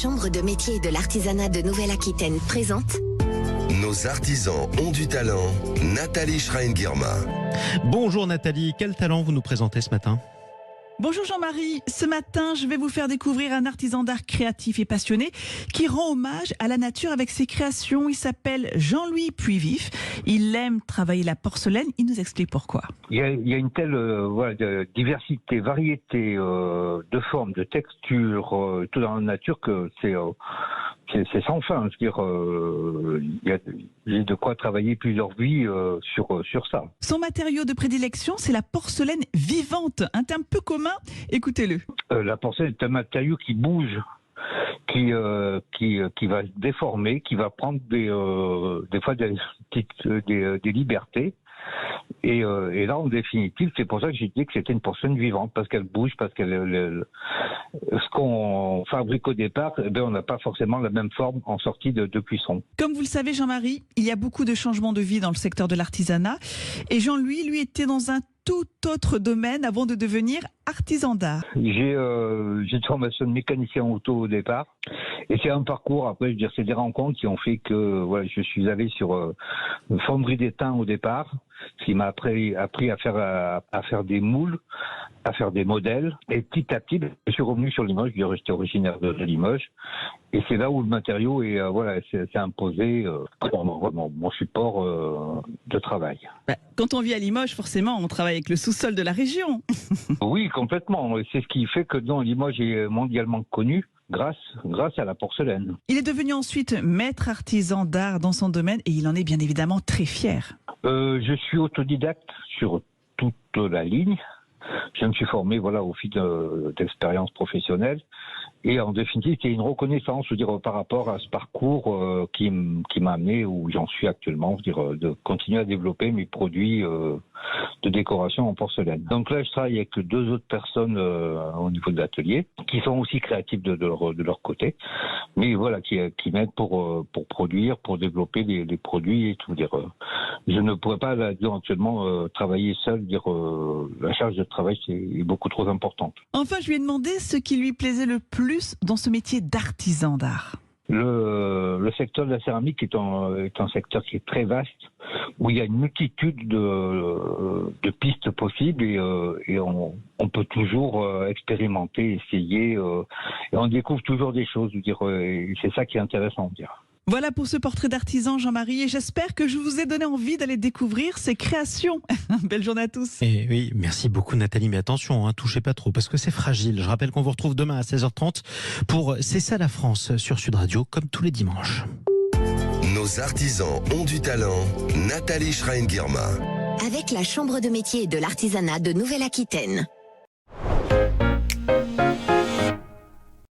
Chambre de métier et de l'artisanat de Nouvelle-Aquitaine présente Nos artisans ont du talent. Nathalie Schrein-Guirma. Bonjour Nathalie, quel talent vous nous présentez ce matin ? Bonjour Jean-Marie, ce matin je vais vous faire découvrir un artisan d'art créatif et passionné qui rend hommage à la nature avec ses créations. Il s'appelle Jean-Louis Puivif, il aime travailler la porcelaine, il nous explique pourquoi. Il y a une telle de diversité, variété de formes, de textures, tout dans la nature que c'est sans fin. Je veux dire, j'ai de quoi travailler plusieurs vies sur ça. Son matériau de prédilection, c'est la porcelaine vivante, un terme peu commun, écoutez-le. La porcelaine est un matériau qui bouge, qui va se déformer, qui va prendre des fois des libertés. Et là, en définitive, c'est pour ça que j'ai dit que c'était une porcelaine vivante, parce qu'elle bouge, parce qu'elle ce qu'on fabrique au départ, on n'a pas forcément la même forme en sortie de cuisson. Comme vous le savez, Jean-Marie, il y a beaucoup de changements de vie dans le secteur de l'artisanat. Et Jean-Louis, lui, était dans un tout autre domaine avant de devenir artisan d'art. J'ai une formation de mécanicien auto au départ. Et c'est un parcours, après, je veux dire, c'est des rencontres qui ont fait que je suis allé sur une fonderie d'étain au départ, ce qui m'a appris à faire des moules, à faire des modèles. Et petit à petit, je suis revenu sur Limoges, j'étais originaire de Limoges. Et c'est là où le matériau s'est imposé mon support de travail. Quand on vit à Limoges, forcément, on travaille avec le sous-sol de la région. Oui, complètement. C'est ce qui fait que Limoges est mondialement connu. Grâce à la porcelaine. Il est devenu ensuite maître artisan d'art dans son domaine et il en est bien évidemment très fier. Je suis autodidacte sur toute la ligne. Je me suis formé au fil d'expériences professionnelles. Et en définitive, il y a une reconnaissance, par rapport à ce parcours qui m'a amené où j'en suis actuellement, de continuer à développer mes produits de décoration en porcelaine. Donc là, je travaille avec 2 autres personnes au niveau de l'atelier, qui sont aussi créatifs de leur côté, mais qui m'aident pour produire, pour développer les produits et tout. Je ne pourrais pas actuellement travailler seul. La charge de travail est beaucoup trop importante. Enfin, je lui ai demandé ce qui lui plaisait le plus dans ce métier d'artisan d'art. Le secteur de la céramique est un secteur qui est très vaste, où il y a une multitude de pistes possibles et on peut toujours expérimenter, essayer, et on découvre toujours des choses. Et c'est ça qui est intéressant. Voilà pour ce portrait d'artisan, Jean-Marie, et j'espère que je vous ai donné envie d'aller découvrir ses créations. Belle journée à tous. Et oui, merci beaucoup Nathalie, mais attention, touchez pas trop, parce que c'est fragile. Je rappelle qu'on vous retrouve demain à 16h30 pour C'est ça la France sur Sud Radio, comme tous les dimanches. Nos artisans ont du talent. Nathalie Schrein-Guirma. avec la Chambre de métier et de l'artisanat de Nouvelle-Aquitaine.